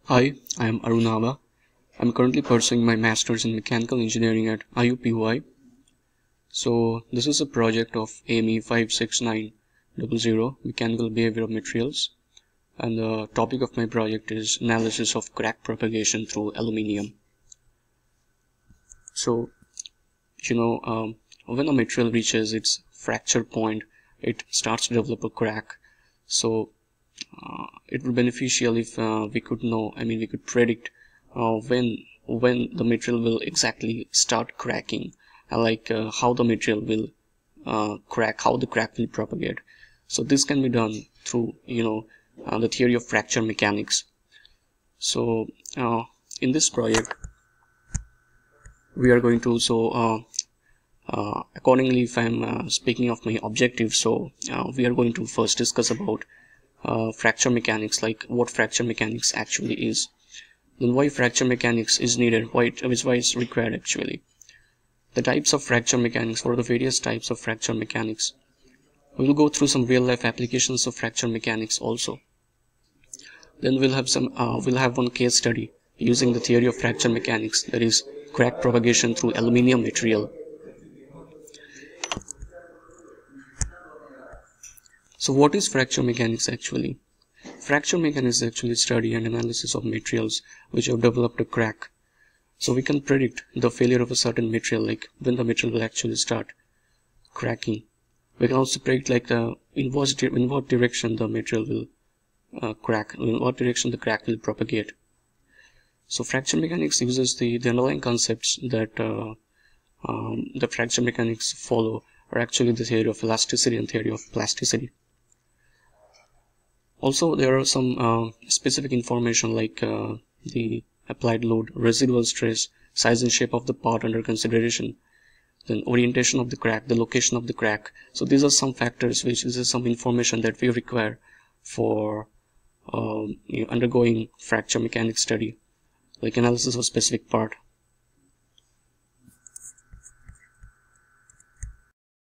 Hi, I am Arunava. I'm currently pursuing my master's in mechanical engineering at IUPUI. So this is a project of AME 56900, Mechanical Behavior of Materials, and the topic of my project is analysis of crack propagation through aluminium. So, when a material reaches its fracture point, it starts to develop a crack. So it would be beneficial if we could predict when the material will exactly start cracking, how the material will crack, how the crack will propagate. So this can be done through the theory of fracture mechanics. So in this project we are going to accordingly, if I'm speaking of my objectives, so we are going to first discuss about fracture mechanics, like what fracture mechanics actually is, then why fracture mechanics is needed, why it's required actually, the types of fracture mechanics, what are the various types of fracture mechanics. We will go through some real life applications of fracture mechanics also. Then we'll have one case study using the theory of fracture mechanics, that is crack propagation through aluminium material. So what is fracture mechanics actually? Fracture mechanics is actually study and analysis of materials which have developed a crack. So we can predict the failure of a certain material, like when the material will actually start cracking. We can also predict in what direction the material will crack, in what direction the crack will propagate. So fracture mechanics uses the underlying concepts that the fracture mechanics follow are actually the theory of elasticity and theory of plasticity. Also, there are some specific information like the applied load, residual stress, size and shape of the part under consideration, then orientation of the crack, the location of the crack. So these are some factors this is some information that we require for undergoing fracture mechanics study, like analysis of a specific part.